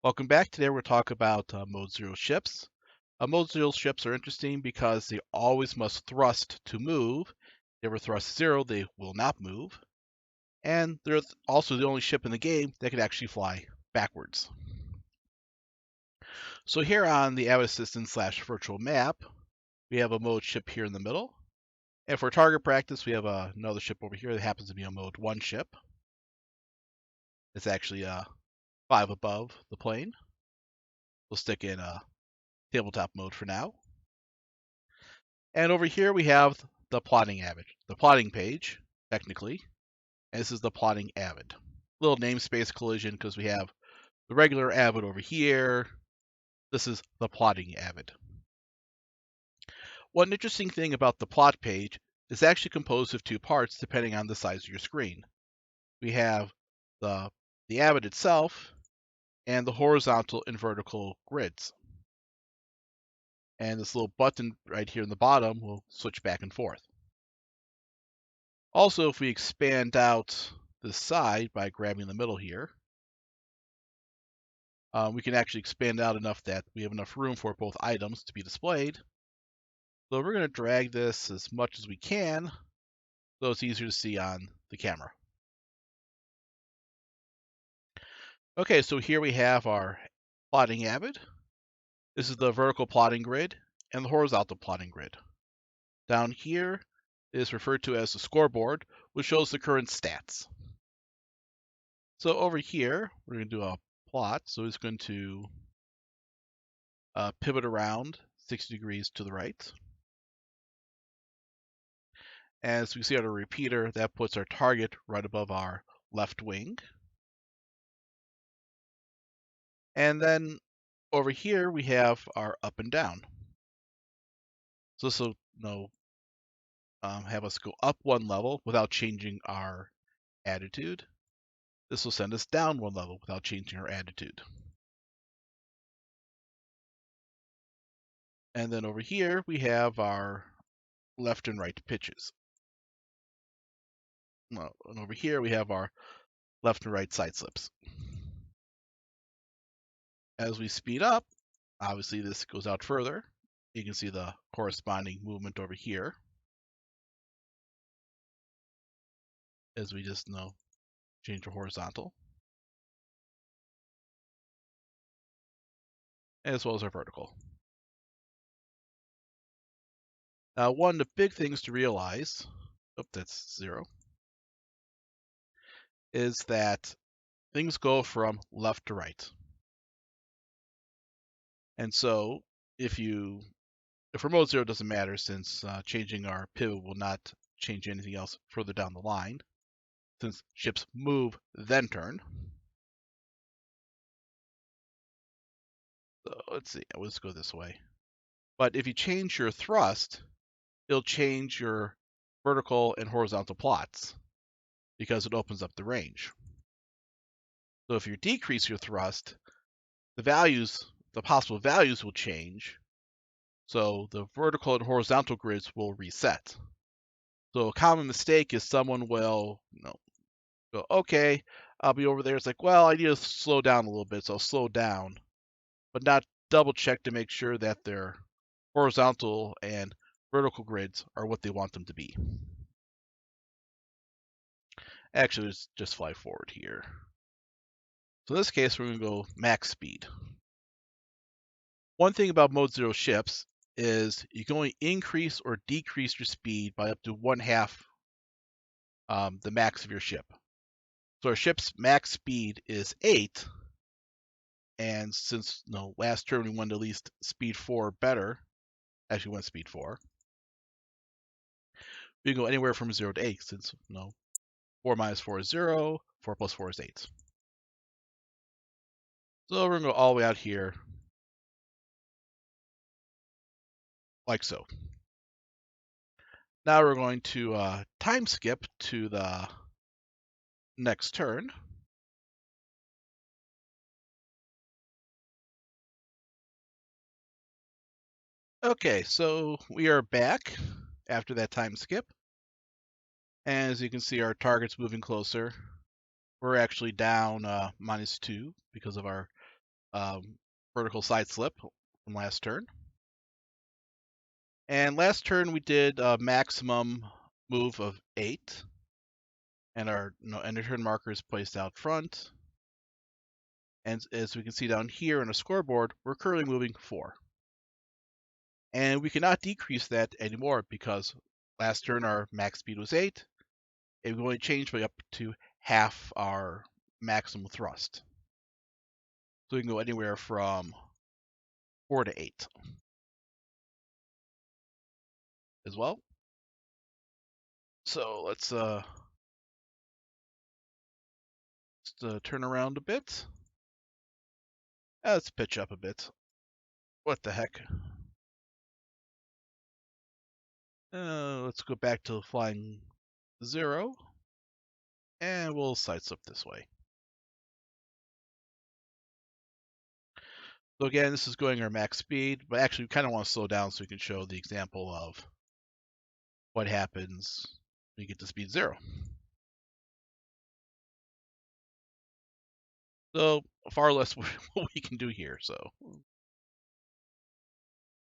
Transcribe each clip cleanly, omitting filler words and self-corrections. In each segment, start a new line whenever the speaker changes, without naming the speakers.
Welcome back. Today we're talk about Mode 0 ships. Mode 0 ships are interesting because they always must thrust to move. If they ever thrust 0, they will not move. And they're also the only ship in the game that can actually fly backwards. So here on the Avid Assistant / virtual map, we have a mode ship here in the middle. And for target practice, we have another ship over here that happens to be a mode 1 ship. It's actually 5 above the plane. We'll stick in tabletop mode for now. And over here we have the plotting page, technically. And this is the plotting Avid. Little namespace collision because we have the regular Avid over here. This is the plotting Avid. One interesting thing about the plot page is actually composed of two parts depending on the size of your screen. We have the Avid itself and the horizontal and vertical grids. And this little button right here in the bottom will switch back and forth. Also, if we expand out this side by grabbing the middle here, we can actually expand out enough that we have enough room for both items to be displayed. So we're going to drag this as much as we can so it's easier to see on the camera. Okay, so here we have our plotting Avid. This is the vertical plotting grid and the horizontal plotting grid. Down here is referred to as the scoreboard, which shows the current stats. So over here, we're going to do a plot. So it's going to pivot around 60 degrees to the right. As we see on our repeater, that puts our target right above our left wing. And then over here, we have our up and down. So this will have us go up one level without changing our attitude. This will send us down one level without changing our attitude. And then over here, we have our left and right pitches. And over here, we have our left and right side slips. As we speed up, obviously this goes out further. You can see the corresponding movement over here. As we just change to horizontal. As well as our vertical. Now, one of the big things to realize, that's 0, is that things go from left to right. And so for mode 0 it doesn't matter since changing our pivot will not change anything else further down the line, since ships move then turn. So let's see, let's go this way. But if you change your thrust, it'll change your vertical and horizontal plots because it opens up the range. So if you decrease your thrust, the possible values will change. So the vertical and horizontal grids will reset. So a common mistake is someone will go, okay, I'll be over there. It's like, well, I need to slow down a little bit, so I'll slow down, but not double check to make sure that their horizontal and vertical grids are what they want them to be. Actually, let's just fly forward here. So in this case, we're going to go max speed. One thing about Mode 0 ships is you can only increase or decrease your speed by up to 1/2 the max of your ship. So our ship's max speed is 8, and since last turn we went at least speed 4 better, actually went speed 4, we can go anywhere from 0 to 8 since 4 minus 4 is 0, 4 plus 4 is 8. So we're going to go all the way out here, like so. Now we're going to time skip to the next turn. Okay, so we are back after that time skip. And as you can see, our target's moving closer. We're actually down -2 because of our vertical side slip from last turn. And last turn we did a maximum move of 8, and our end of turn marker is placed out front. And as we can see down here on the scoreboard, we're currently moving 4. And we cannot decrease that anymore because last turn our max speed was 8, and we only changed by up to half our maximum thrust. So we can go anywhere from 4 to 8 as well. So let's turn around a bit. Let's pitch up a bit. What the heck? Let's go back to flying 0, and we'll sideslip this way. So again, this is going our max speed, but actually we kind of want to slow down so we can show the example of what happens when you get to speed 0. So far less what we can do here. So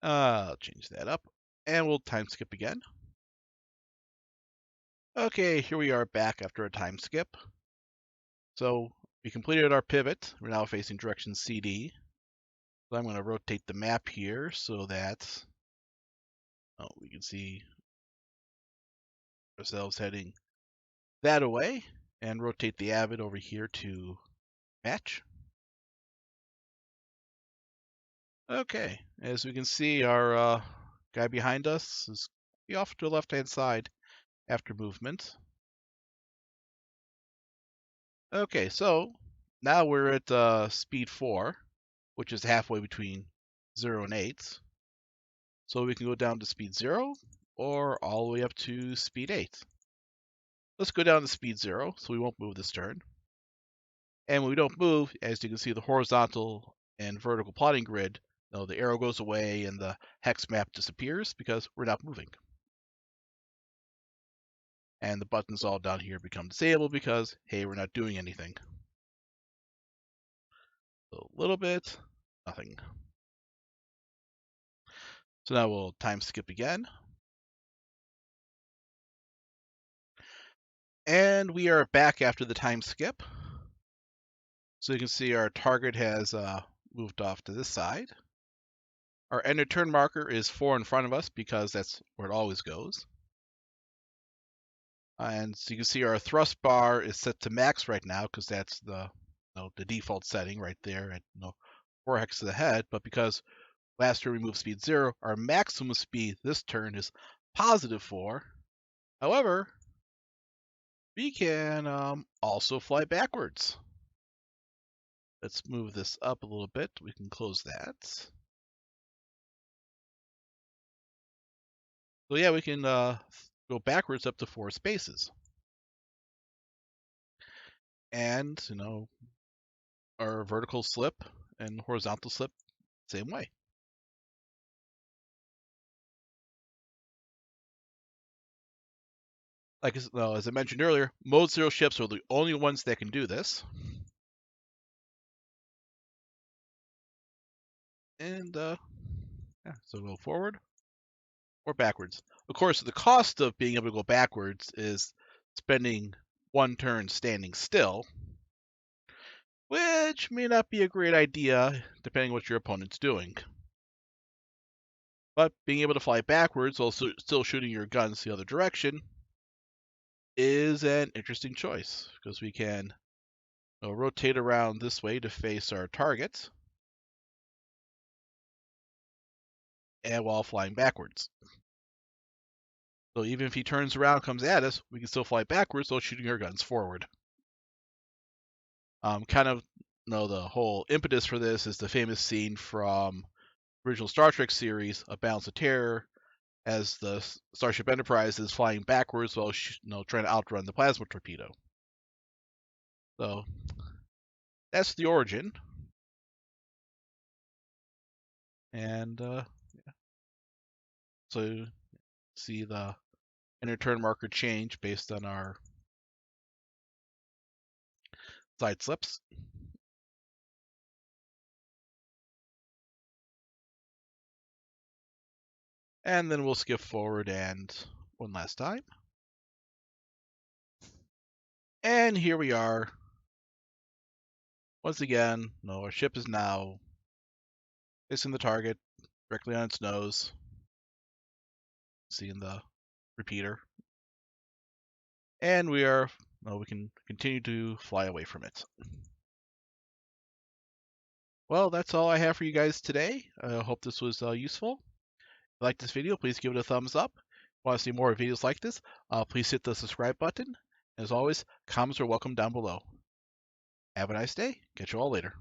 I'll change that up, and we'll time skip again. Okay, here we are back after a time skip. So we completed our pivot. We're now facing direction CD. So I'm going to rotate the map here so that we can see ourselves heading that away, and rotate the Avid over here to match. Okay, as we can see, our guy behind us is off to the left-hand side after movement. Okay, so now we're at speed 4, which is halfway between 0 and 8. So we can go down to speed 0 or all the way up to speed 8. Let's go down to speed 0 so we won't move this turn. And when we don't move, as you can see, the horizontal and vertical plotting grid, the arrow goes away and the hex map disappears because we're not moving. And the buttons all down here become disabled because, hey, we're not doing anything. A little bit, nothing. So now we'll time skip again. And we are back after the time skip. So you can see our target has moved off to this side. Our end of turn marker is 4 in front of us because that's where it always goes. And so you can see our thrust bar is set to max right now because that's the default setting right there at 4 hex to the head. But because last turn we moved speed 0, our maximum speed this turn is positive 4. However, we can also fly backwards. Let's move this up a little bit. We can close that. So yeah, we can go backwards up to 4 spaces. And, our vertical slip and horizontal slip, same way. Like as I mentioned earlier, Mode 0 ships are the only ones that can do this. And yeah, so go forward or backwards. Of course, the cost of being able to go backwards is spending 1 turn standing still, which may not be a great idea depending on what your opponent's doing. But being able to fly backwards while still shooting your guns the other direction is an interesting choice because we can rotate around this way to face our target, and while flying backwards. So even if he turns around and comes at us, we can still fly backwards while shooting our guns forward. The whole impetus for this is the famous scene from original Star Trek series, A Balance of Terror, as the Starship Enterprise is flying backwards while trying to outrun the plasma torpedo. So that's the origin. And so see the inner turn marker change based on our side slips. And then we'll skip forward and one last time. And here we are. Once again, no, our ship is now facing the target directly on its nose. Seeing the repeater. And we can continue to fly away from it. Well, that's all I have for you guys today. I hope this was useful. If you like this video, please give it a thumbs up. If you want to see more videos like this, please hit the subscribe button. As always, comments are welcome down below. Have a nice day. Catch you all later.